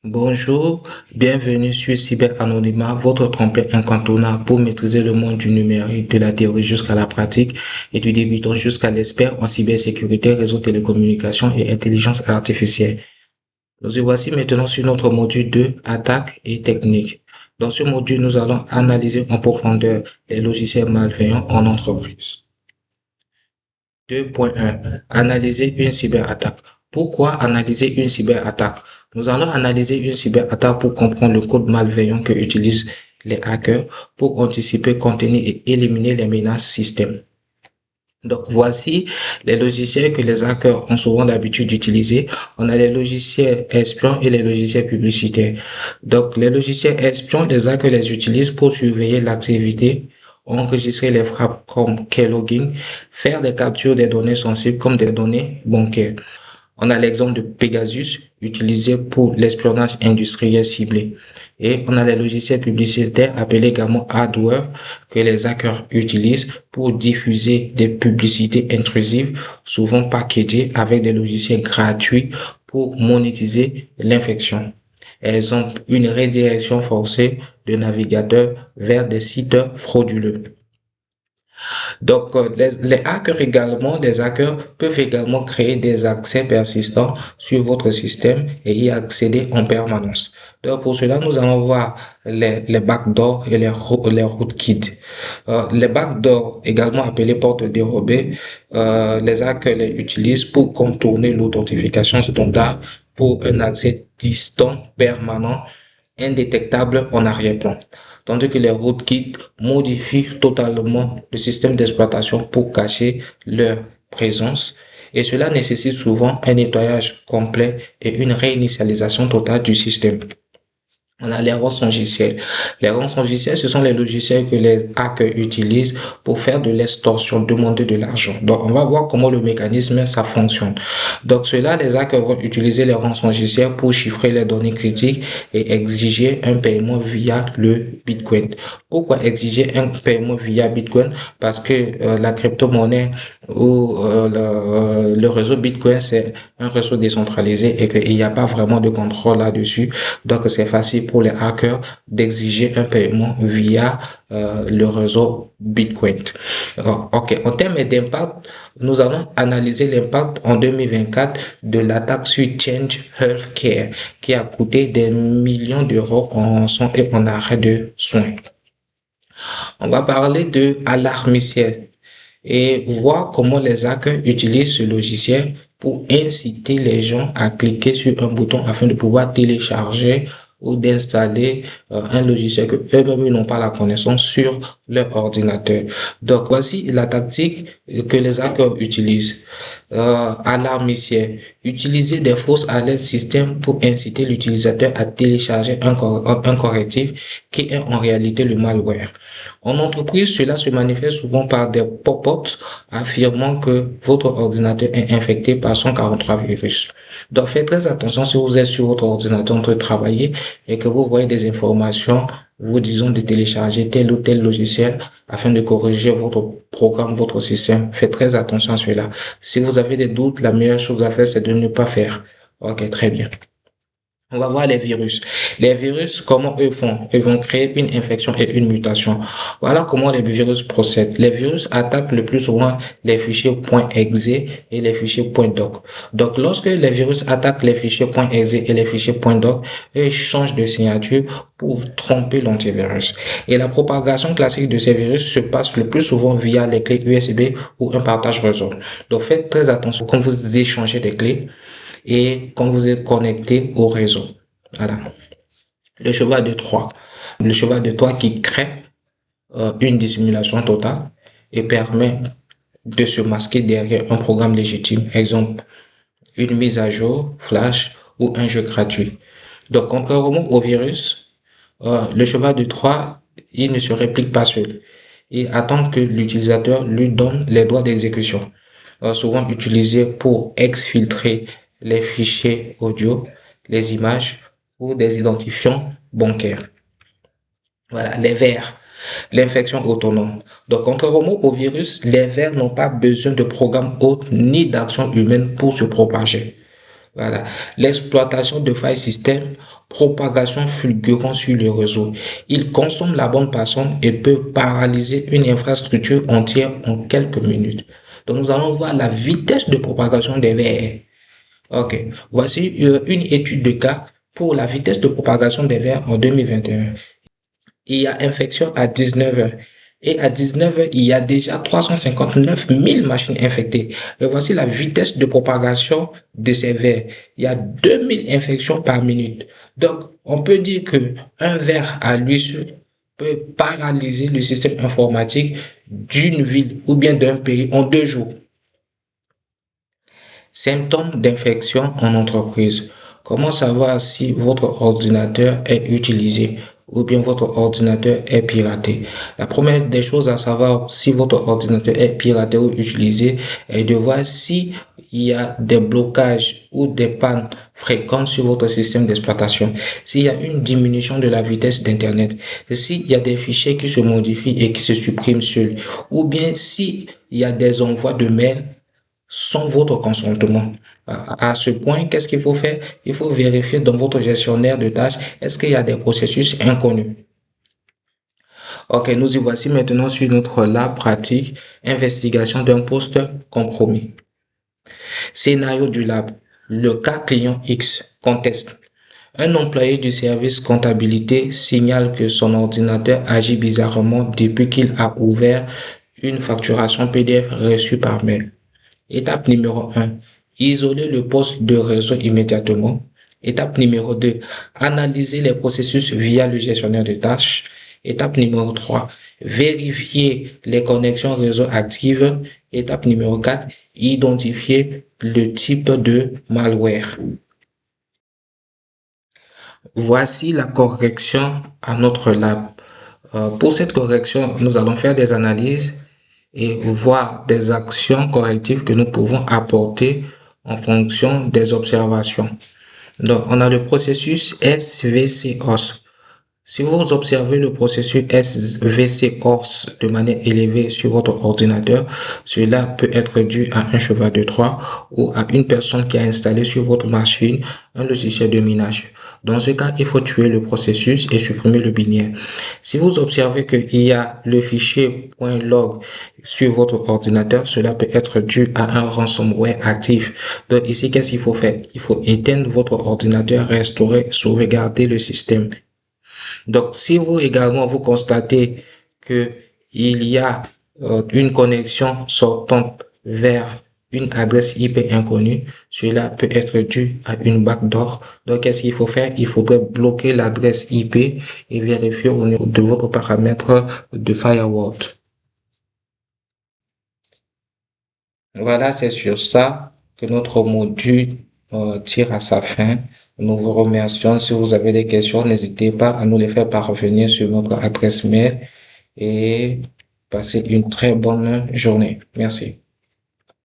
Bonjour, bienvenue sur Cyber votre tremplin incontournable pour maîtriser le monde du numérique, de la théorie jusqu'à la pratique et du débutant jusqu'à l'expert en cybersécurité, réseau télécommunications et intelligence artificielle. Nous y voici maintenant sur notre module 2, attaque et technique. Dans ce module, nous allons analyser en profondeur les logiciels malveillants en entreprise. 2.1. Analyser une cyberattaque. Pourquoi analyser une cyberattaque? Nous allons analyser une cyberattaque pour comprendre le code malveillant que utilisent les hackers pour anticiper, contenir et éliminer les menaces système. Donc voici les logiciels que les hackers ont souvent l'habitude d'utiliser. On a les logiciels espions et les logiciels publicitaires. Donc les logiciels espions, les hackers les utilisent pour surveiller l'activité, enregistrer les frappes comme keylogin, faire des captures des données sensibles comme des données bancaires. On a l'exemple de Pegasus, utilisé pour l'espionnage industriel ciblé. Et on a les logiciels publicitaires appelés également adware que les hackers utilisent pour diffuser des publicités intrusives, souvent packagées avec des logiciels gratuits pour monétiser l'infection. Exemple, une redirection forcée de navigateurs vers des sites frauduleux. Donc, les hackers peuvent également créer des accès persistants sur votre système et y accéder en permanence. Donc, pour cela, nous allons voir les backdoors et les rootkits. Les backdoors, également appelés portes dérobées, les hackers les utilisent pour contourner l'authentification standard pour un accès distant, permanent, indétectable en arrière-plan, tandis que les rootkits modifient totalement le système d'exploitation pour cacher leur présence, et cela nécessite souvent un nettoyage complet et une réinitialisation totale du système. On a les rançongiciels. Les rançongiciels, ce sont les logiciels que les hackers utilisent pour faire de l'extorsion, demander de l'argent. Donc, on va voir comment le mécanisme, ça fonctionne. Donc, cela, les hackers vont utiliser les rançongiciels pour chiffrer les données critiques et exiger un paiement via le Bitcoin. Pourquoi exiger un paiement via Bitcoin? Parce que la crypto-monnaie ou le réseau Bitcoin, c'est un réseau décentralisé et qu'il n'y a pas vraiment de contrôle là-dessus. Donc, c'est facile pour les hackers d'exiger un paiement via le réseau Bitcoin. Ok, en termes d'impact, nous allons analyser l'impact en 2024 de l'attaque sur Change Healthcare qui a coûté des millions d'euros en rançon et en arrêt de soins. On va parler de alarmiciel et voir comment les hackers utilisent ce logiciel pour inciter les gens à cliquer sur un bouton afin de pouvoir télécharger ou d'installer un logiciel que eux-mêmes n'ont pas la connaissance sur leur ordinateur. Donc voici la tactique que les hackers utilisent. Alarmiciel. Utiliser des fausses alertes système pour inciter l'utilisateur à télécharger un correctif qui est en réalité le malware. En entreprise, cela se manifeste souvent par des pop-ups affirmant que votre ordinateur est infecté par 143 virus. Donc faites très attention si vous êtes sur votre ordinateur en train de travailler et que vous voyez des informations vous disant de télécharger tel ou tel logiciel afin de corriger votre programme, votre système. Faites très attention à cela. Si vous avez des doutes, la meilleure chose à faire, c'est de ne pas faire. Ok, très bien. On va voir les virus. Les virus, comment eux font? Ils vont créer une infection et une mutation. Voilà comment les virus procèdent. Les virus attaquent le plus souvent les fichiers .exe et les fichiers .doc. Donc, lorsque les virus attaquent les fichiers .exe et les fichiers .doc, ils changent de signature pour tromper l'antivirus. Et la propagation classique de ces virus se passe le plus souvent via les clés USB ou un partage réseau. Donc, faites très attention quand vous échangez des clés et quand vous êtes connecté au réseau. Voilà. Le cheval de Troie. Le cheval de Troie qui crée une dissimulation totale et permet de se masquer derrière un programme légitime. Exemple, une mise à jour, flash ou un jeu gratuit. Donc, contrairement au virus, le cheval de Troie, il ne se réplique pas seul. Il attend que l'utilisateur lui donne les droits d'exécution, souvent utilisés pour exfiltrer les fichiers audio, les images ou des identifiants bancaires. Voilà, les vers. L'infection autonome. Donc, contrairement au virus, les vers n'ont pas besoin de programme hôte ni d'action humaine pour se propager. Voilà. L'exploitation de failles système, propagation fulgurante sur le réseau. Il consomme la bande passante et peut paralyser une infrastructure entière en quelques minutes. Donc, nous allons voir la vitesse de propagation des vers. OK. Voici une étude de cas pour la vitesse de propagation des vers en 2021. Il y a infection à 19 heures. Et à 19 heures, il y a déjà 359 000 machines infectées. Et voici la vitesse de propagation de ces vers. Il y a 2000 infections par minute. Donc, on peut dire que un vers à lui seul peut paralyser le système informatique d'une ville ou bien d'un pays en 2 jours. Symptômes d'infection en entreprise. Comment savoir si votre ordinateur est utilisé ou bien votre ordinateur est piraté? La première des choses à savoir si votre ordinateur est piraté ou utilisé est de voir si il y a des blocages ou des pannes fréquentes sur votre système d'exploitation, s'il y a une diminution de la vitesse d'Internet, s'il y a des fichiers qui se modifient et qui se suppriment seuls, ou bien s'il y a des envois de mails sans votre consentement. À ce point, qu'est-ce qu'il faut faire? Il faut vérifier dans votre gestionnaire de tâches, est-ce qu'il y a des processus inconnus? Ok, nous y voici maintenant sur notre lab pratique, investigation d'un poste compromis. Scénario du lab. Le cas client X conteste. Un employé du service comptabilité signale que son ordinateur agit bizarrement depuis qu'il a ouvert une facturation PDF reçue par mail. Étape numéro 1. Isoler le poste de réseau immédiatement. Étape numéro 2. Analyser les processus via le gestionnaire de tâches. Étape numéro 3. Vérifier les connexions réseau actives. Étape numéro 4. Identifier le type de malware. Voici la correction à notre lab. Pour cette correction, nous allons faire des analyses et voir des actions correctives que nous pouvons apporter en fonction des observations. Donc, on a le processus SVCOS. Si vous observez le processus SVCOS de manière élevée sur votre ordinateur, cela peut être dû à un cheval de Troie ou à une personne qui a installé sur votre machine un logiciel de minage. Dans ce cas, il faut tuer le processus et supprimer le binaire. Si vous observez qu'il y a le fichier .log sur votre ordinateur, cela peut être dû à un ransomware actif. Donc ici, qu'est-ce qu'il faut faire? Il faut éteindre votre ordinateur, restaurer, sauvegarder le système. Donc, si vous également vous constatez que il y a une connexion sortante vers une adresse IP inconnue, cela peut être dû à une backdoor. Donc, qu'est-ce qu'il faut faire? Il faudrait bloquer l'adresse IP et vérifier au niveau de votre paramètre de firewall. Voilà, c'est sur ça que notre module tire à sa fin. Nous vous remercions. Si vous avez des questions, n'hésitez pas à nous les faire parvenir sur notre adresse mail et passez une très bonne journée. Merci.